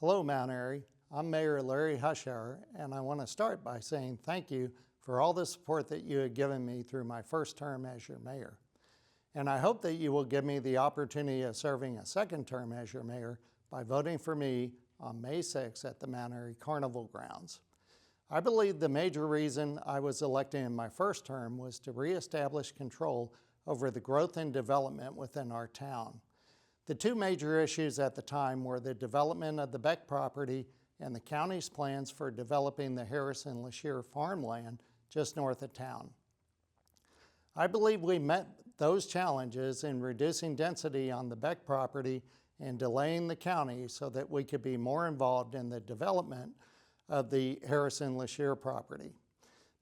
Hello, Mount Airy. I'm Mayor Larry Hushour, and I want to start by saying thank you for all the support that you have given me through my first term as your mayor. And I hope that you will give me the opportunity of serving a second term as your mayor by voting for me on May 6th at the Mount Airy Carnival grounds. I believe the major reason I was elected in my first term was to reestablish control over the growth and development within our town. The two major issues at the time were the development of the Beck property and the county's plans for developing the Harrison-Lashire farmland just north of town. I believe we met those challenges in reducing density on the Beck property and delaying the county so that we could be more involved in the development of the Harrison-Lashire property.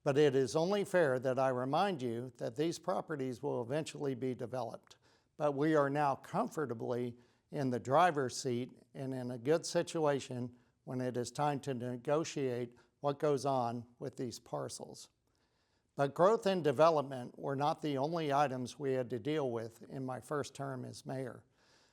But it is only fair that I remind you that these properties will eventually be developed. But we are now comfortably in the driver's seat and in a good situation when it is time to negotiate what goes on with these parcels. But growth and development were not the only items we had to deal with in my first term as mayor.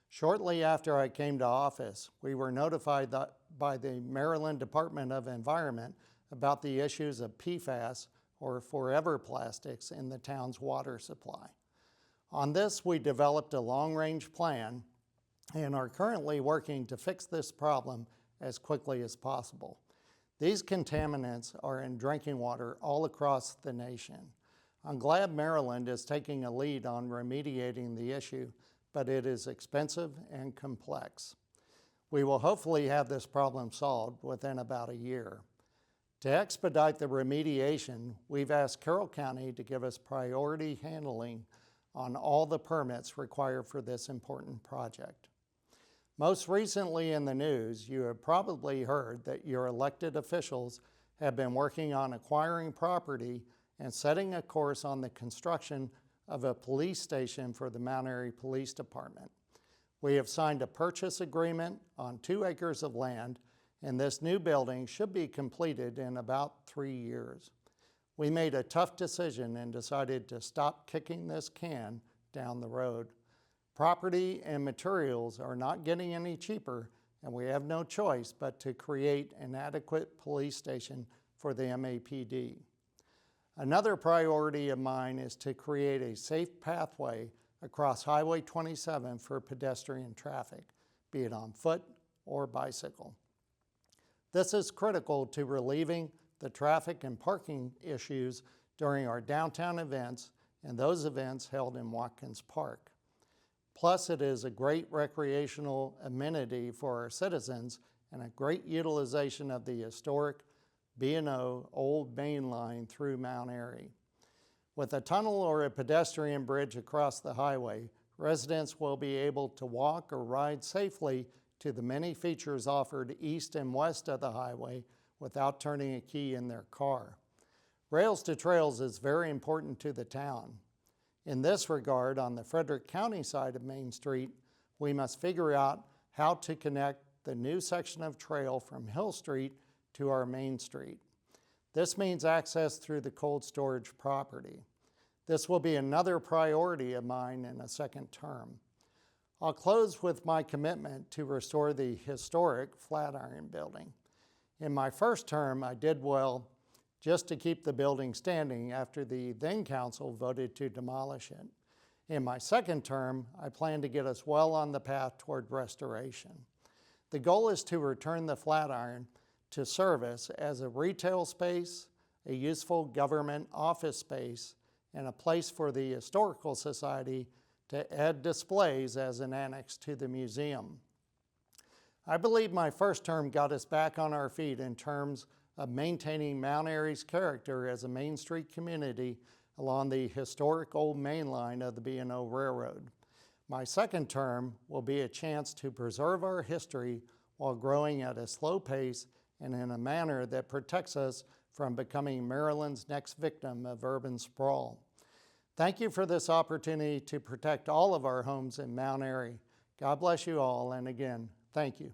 Shortly after I came to office, we were notified by the Maryland Department of Environment about the issues of PFAS, or forever plastics, in the town's water supply. On this, we developed a long-range plan and are currently working to fix this problem as quickly as possible. These contaminants are in drinking water all across the nation. I'm glad Maryland is taking a lead on remediating the issue, but it is expensive and complex. We will hopefully have this problem solved within about a year. To expedite the remediation, we've asked Carroll County to give us priority handling on all the permits required for this important project. Most recently in the news, you have probably heard that your elected officials have been working on acquiring property and setting a course on the construction of a police station for the Mount Airy Police Department. We have signed a purchase agreement on 2 acres of land, and this new building should be completed in about 3 years. We made a tough decision and decided to stop kicking this can down the road. Property and materials are not getting any cheaper, and we have no choice but to create an adequate police station for the MAPD. Another priority of mine is to create a safe pathway across Highway 27 for pedestrian traffic, be it on foot or bicycle. This is critical to relieving the traffic and parking issues during our downtown events and those events held in Watkins Park. Plus, it is a great recreational amenity for our citizens and a great utilization of the historic B&O Old Main Line through Mount Airy. With a tunnel or a pedestrian bridge across the highway, residents will be able to walk or ride safely to the many features offered east and west of the highway without turning a key in their car. Rails to Trails is very important to the town. In this regard, on the Frederick County side of Main Street, we must figure out how to connect the new section of trail from Hill Street to our Main Street. This means access through the cold storage property. This will be another priority of mine in a second term. I'll close with my commitment to restore the historic Flatiron Building. In my first term, I did well just to keep the building standing after the then council voted to demolish it. In my second term, I plan to get us well on the path toward restoration. The goal is to return the Flatiron to service as a retail space, a useful government office space, and a place for the Historical Society to add displays as an annex to the museum. I believe my first term got us back on our feet in terms of maintaining Mount Airy's character as a Main Street community along the historic old main line of the B&O Railroad. My second term will be a chance to preserve our history while growing at a slow pace and in a manner that protects us from becoming Maryland's next victim of urban sprawl. Thank you for this opportunity to protect all of our homes in Mount Airy. God bless you all, and again, thank you.